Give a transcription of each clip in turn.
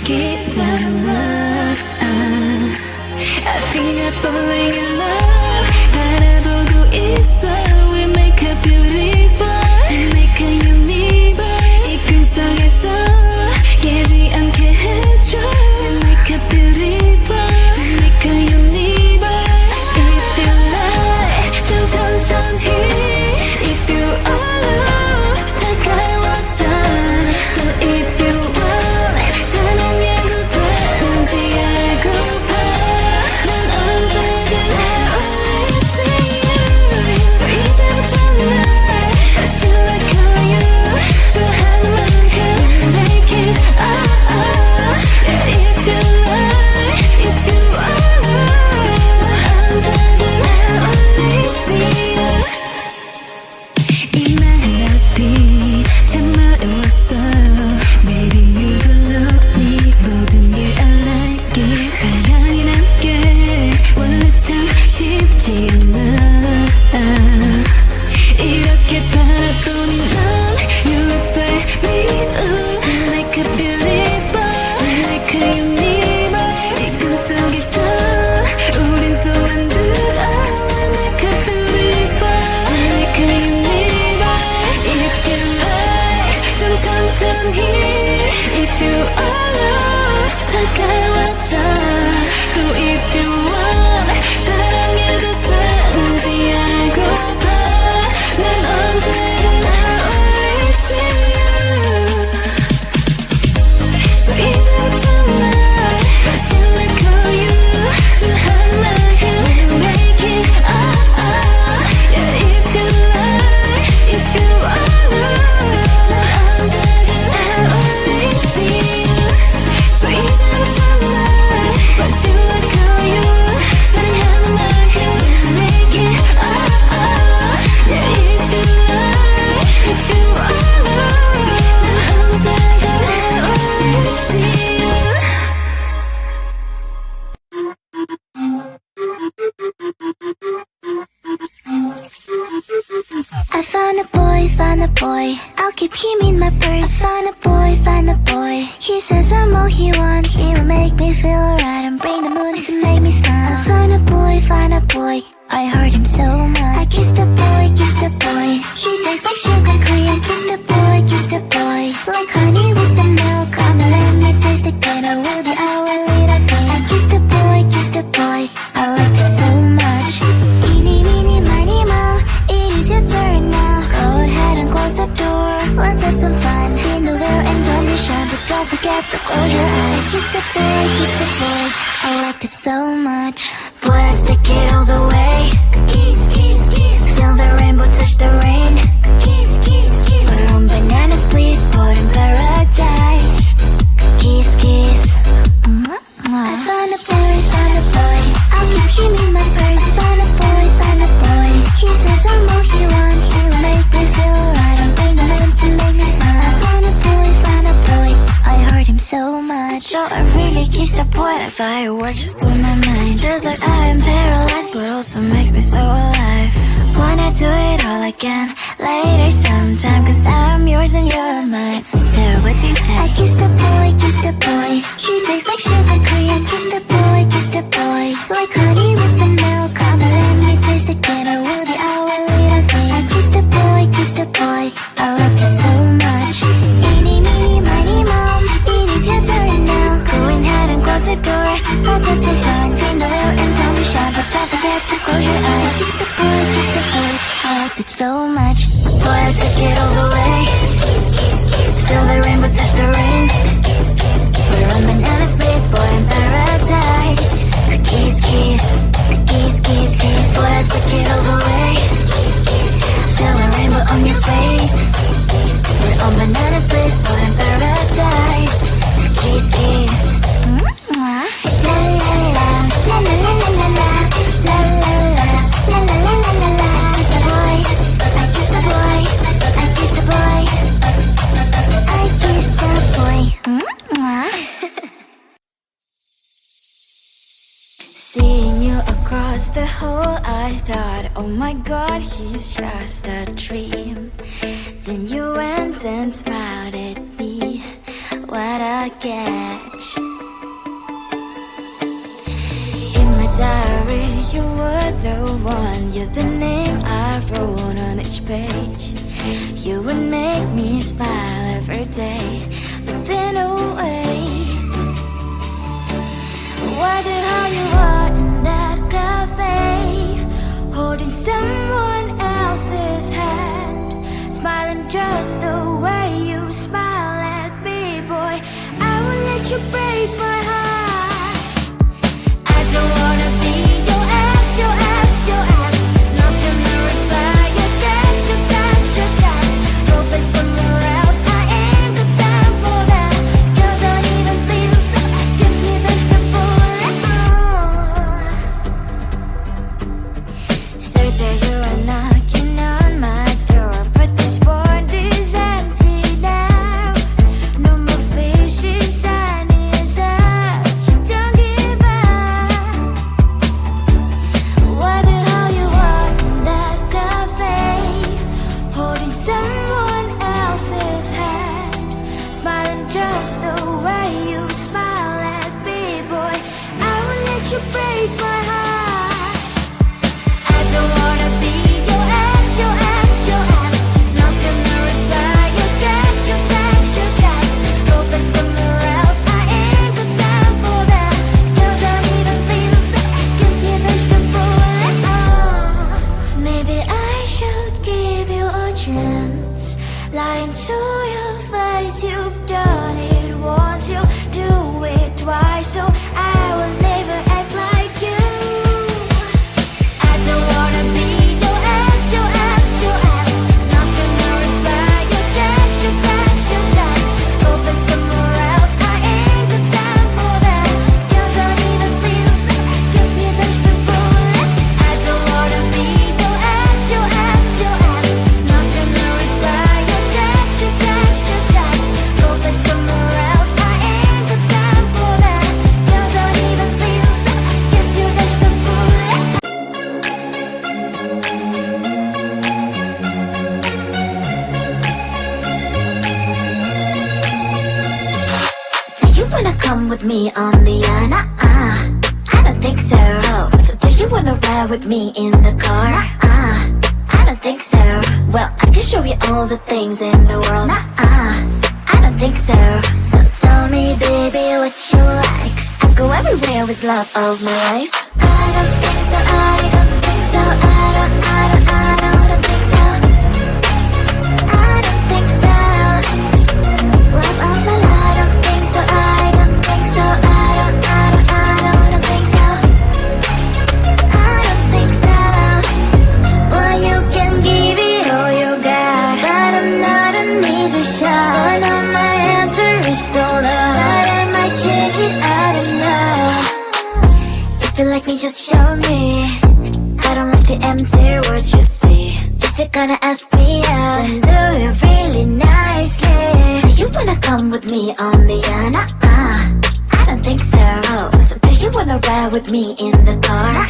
keep down love. I think I'm falling in love. 바라보고 있어. We make a beautiful, make a universe. 이 꿈속에서 깨지 않게 해줘. We make a beautiful, make a universe. If you like, 좀 천천히. If you alone, 다가와줘. 또 if you want, 사랑해도 되는지 알고봐. 난 언제든 I will see you. So 이제부터 날 다시 like you. 좋아하는 만큼 make it Yeah, if you like, if you alone, 언제든 I only see you. 이 멜로디 참 어려웠어. Maybe you don't know me. 모든 게 I like it. 사랑이 남게 원래 참 쉽지 않아. 이렇게 바라보니 넌 You look straight me. Ooh, like a beautiful, like a universe. 이 꿈속에서 우린 또 만들어. Like a beautiful, like a universe. If you like, 좀 천천히. If you alone, 다가와줘. 또 if you want, 사랑해도 되는지 알고봐. 난 언제든 I only see you. So 이제부터 날 다시 like you. 좋아하는 만큼 make it Yeah, if you like, if you alone, 난 언제든 I only see you. So 이제부터 날 다시 like you. 사랑하는 만큼 make it Yeah, if you like, if you alone, 난 언제든 I only see you. I found a boy, I'll keep him in my purse. I found a boy, he says I'm all he wants. He'll make me feel alright and bring the moon to make me smile. I found a boy, I heard him so much. I kissed the boy, he tastes like sugar cream. Kiss the boy, like honey with some milk. Come and let me taste it, and I will be our little king. I kissed the boy, I liked it so much. Eeny, meeny, miny, moe, it is your turn now. Go ahead and close the door, let's have some fun. Spin the wheel and don't be shy, but don't forget to close your eyes. Kiss the boy, I liked it so much. Boy, let's take it all the way. Kiss, kiss, kiss. Feel the rainbow touch the rain. Kiss, kiss, kiss. We're on banana split, boat in paradise. Kiss, kiss. I found a boy, I'll keep him in my purse. Found a boy, he says I'm all he wants. He'll make me feel alright and bring the moon to make me smile. I found a boy, I heard him so much. So I really kissed the boy, like fireworks just blew my mind. Feels like I am paralyzed, but also makes me so alive. Wanna do it all again later sometime, cause now I'm yours and you're mine. So what do you say? I kissed the boy, he tastes like sugar cream. Kiss the boy, like honey with some milk. Come and let me taste it, and I will be our little king. I kissed the boy, I loved it so much. Eeny, meeny, miny, moe, it is your turn now. Go ahead and close the door, let's have some fun. Spin the wheel and don't be shy, but don't forget to close your eyes. Kiss the boy, I liked it so much. Boy, let's take it all the way. Feel the rainbow touch the rain. We're on banana split, boy in paradise. Kiss, kiss, kiss, kiss, kiss. Boy, let's take it all the way. Feel the rainbow on your face. We're on banana split, boy in paradise. Kiss, kiss. La la la, la la la la la la, la la la, la la la la la la. Kiss the boy, I kiss the boy, I kiss the boy, I kiss the boy. Seeing you across the hall, I thought, oh my god, he's just a dream. Then you went and smiled at me. What a catch. you were the one. You're the name I wrote on each page. You would make me smile every day. But then oh wait, why the hell you are in that cafe, holding someone else's hand, smiling just the way you smile at me, boy. I will let you break my heart. I don't wanna be your ex, your ex, your ex. Not gonna reply your text, your text, your text. Go play somewhere else, I ain't got time for that. You don't even feel so, kiss me vegetable. Third day you are knocking on my door, but this board is empty now. No more fishes, sun is up. You don't give up. Why the hell you are in that cafe, holding someone else's hand, smiling just the way you smile at me, boy. I will let you break my heart. I don't wanna be your ex, your ex, your ex. Not gonna reply your text, your text, your text. Go play somewhere else, I ain't got time for that. You don't even feel so, kiss me vegetable. Maybe I should give you a chance. Lying to your face, you've done it once, you do it twice, so I will never act like you. I don't wanna be your ex, your ex, your ex. Not gonna reply your text, your text, your text. Go play somewhere else, I ain't got time for that. You don't even feel so, kiss me vegetable. I don't wanna be your ex, your ex, your ex. Not gonna reply your text, your text, your text. Go play somewhere else, I ain't got time for that. You don't even feel so, kiss you vegetable. Do you wanna come with me on the I don't think so. Oh, so do you wanna ride with me in the car? I don't think so. Well, I can show you all the things in the world. I don't think so. So tell me, baby, what you like. I'll go everywhere with love of my life. I don't think so. I don't think so. I don't think so. I don't think so. Love of my life. I don't think so. I don't think so. I don't think so. I don't think so. Well, you can give it all you got, but I'm not an easy shot. So now my answer is still love, but I might change it. I don't know. If you like me, just show me. I don't like the empty words you say. If you're gonna ask me out, then do it really nicely. Do you wanna come with me on the I don't think so. Oh, so do you wanna ride with me in the car?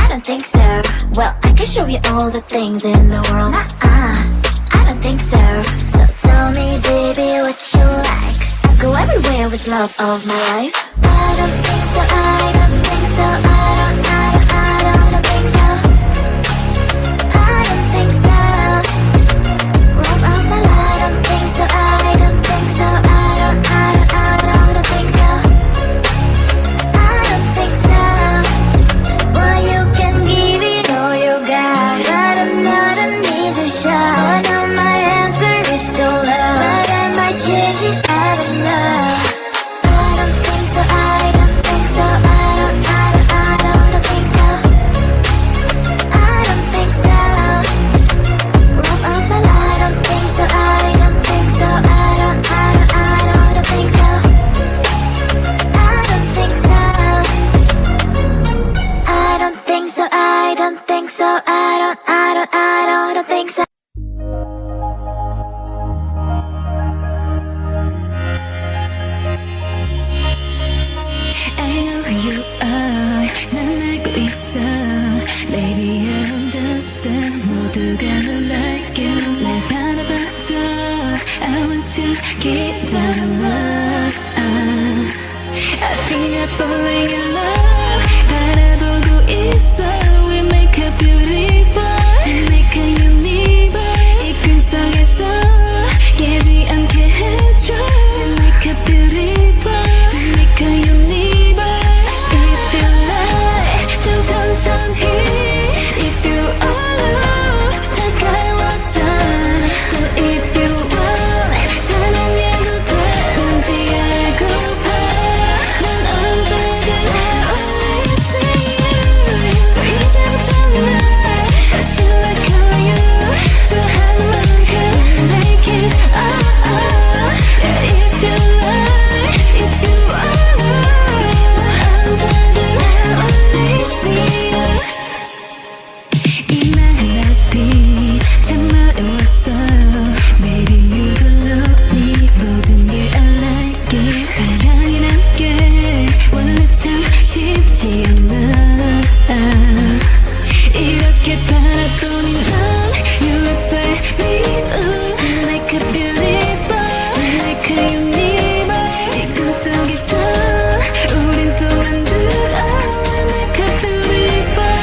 I don't think so. Well, I can show you all the things in the world. I don't think so. So tell me, baby, what you like. I'll go everywhere with love of my life. I don't think so. I don't think so. I don't think so. I don't think so. Love of my life. I don't think so. I don't think so. I don't think so. I don't think so. Well, you can give it all you got, but I'm not an easy shot. So now my answer is still love, but I might change it. I don't know. I don't think so. I don't think so. I don't think so. I don't think so. Love of my life. I don't think so. I don't think so. I don't think so. I don't think so. I don't think so. I don't think so. I don't think so. I know who you are. 난 알고 있어. Baby, I understand. 모두가 널 like you. 날 바라봐줘. I want to keep that love. I think I'm falling in love. 바라보고 있어. We make it beautiful, we make a universe. 이 꿈속에서 깨지 않게 해줘. We make it beautiful, we make a universe. If you like 좀 천천히, if you alone 다가와줘. 또 if you want 사랑해도 되는지 알고봐. 난 언제든 always see you. So 이제부터 날 다시 like you. 좋아하는 만큼 make it yeah, if you like, if you alone 언제든 always see you. 이 말은 앞이 참 어려웠어. Baby you don't love me. 모든 게 I like it. 사랑이란 게 원래 참 쉽지 않아. 이렇게 바라보니 넌 You look like me. Ooh, like a beautiful, like a universe. 이 꿈속에서 우린 또 만들어. Like a beautiful,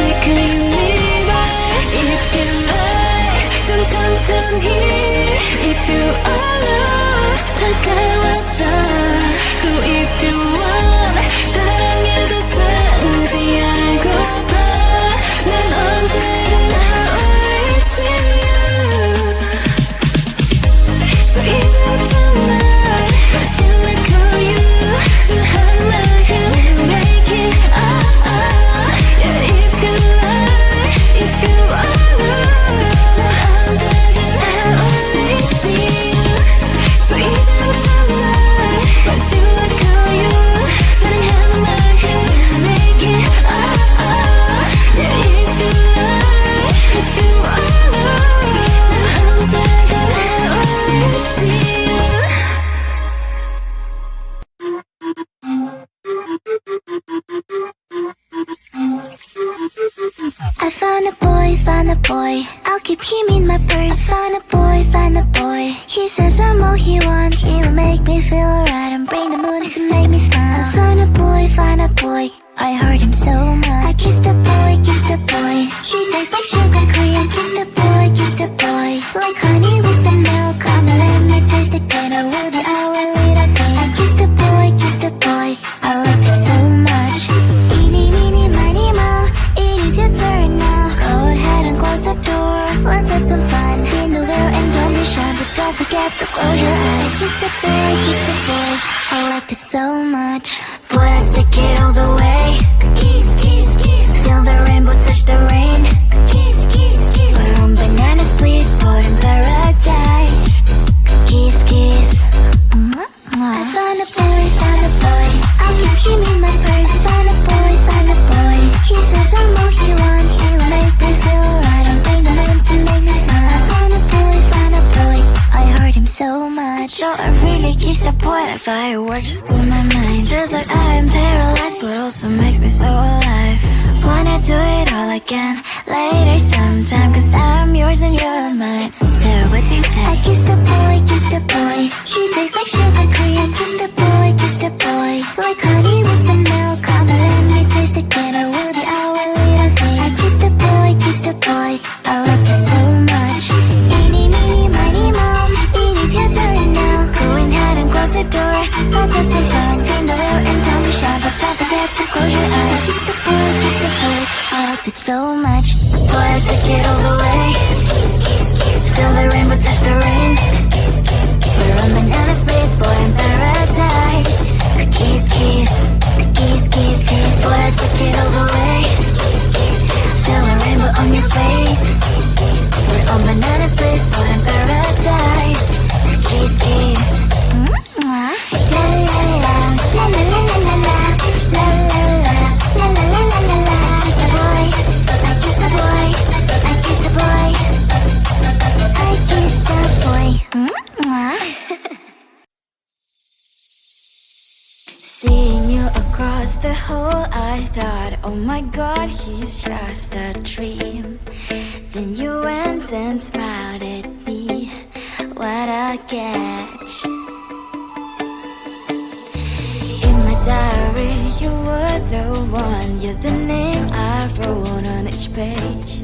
like a universe. If you like 좀 천천히, if you alone 다가와줘. 또 if you want 사랑해도 되는지 알고봐. 난 언제든 always see you. So 이제부터 날 다시 like you. 좋아하는 만큼 make it yeah, if you like, if you alone 난 언제든 always see you. So 이제부터 날 다시 like you. 사랑하는 만큼 make it yeah, if you like, if you alone 난 언제든 always see you. I found a boy, I'll keep him in my purse. Find a boy, he says I'm all he wants. He'll make me feel alright and bring the moon to make me smile. I found a boy, I heard him so much. I kissed a boy, he tastes like sugar Korean. Kissed a boy, like honey with some milk. Come and let me taste it, and I will be our little king. I kissed a boy, I liked it so much. Eeny, meeny, miny, moe, it is your turn now. Go ahead and close the door, let's have some fun. Spin the wheel and don't be shy, but don't forget to close your eyes. Kissed a boy, I liked it so much. Boy, let's take it all the way. Kiss, kiss, kiss. Feel the rainbow touch the rain. Kiss, kiss, kiss. We're on banana split, boat in paradise. Kiss, kiss. I found a boy, I'll keep him in my purse. Found a boy, he says I'm all he wants. He'll make me feel alright and bring the moon to make me smile. I found a boy, I heard him so much. So I really kissed a boy like fireworks just blew my mind. Feels like I am paralyzed but also makes me so alive. Wanna do it all again later sometime, cause I'm yours and you're mine. So what do you say? I kissed a boy, he tastes like sugar Korean. Kissed a boy, like honey with some milk. Come and let me taste it, and I will be our little king. I kissed a boy, I liked it so much. Eeny, meeny, miny, moe, it is your turn now. Go ahead and close the door, let's have some fun. Spin the wheel and don't be shy, but don't forget to close your eyes. I kissed a boy, I liked it so much. Boy, let's take it all the way. Feel the rainbow touch the rain. We're on banana split, boy in paradise. Kiss, kiss, kiss, kiss, kiss. Boy, let's take it all the way. Feel the rainbow on your face. We're on banana split, boy in paradise. Kiss, kiss. La la la la, la la la la la la, la la la, la la la la la la. Kiss the boy, I kiss the boy, I kiss the boy, I kiss the boy. Seeing you across the hall, I thought, oh my god, he's just a dream. Then you went and smiled at me. What a catch. In my diary, you were the one, you're the name I wrote on each page.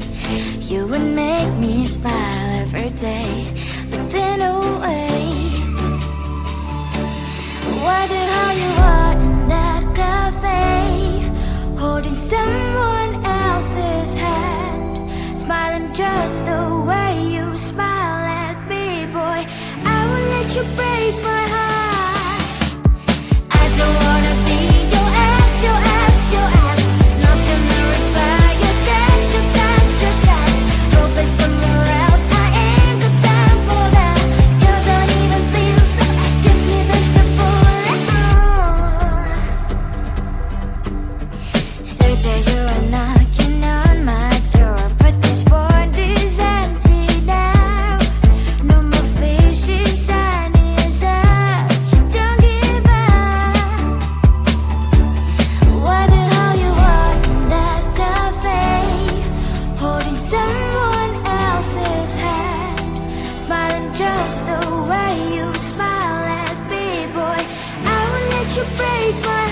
You would make me smile every day. But then oh wait, why the hell you are in that cafe, holding someone else's hand, smiling just the way you smile at me, boy. I will let you break my heart. I don't wanna be your ex, your ex, your ex. Not gonna reply your text, your text, your text. Go play somewhere else, I ain't got time for that. You don't even feel so, gives me vegetable like third day you are knocking on my door, but this board is empty now. No more faces, shiny as up. You don't give up. Why the hell you are in that cafe, holding someone else's hand, smiling just the way you smile at me, boy. I will let you break my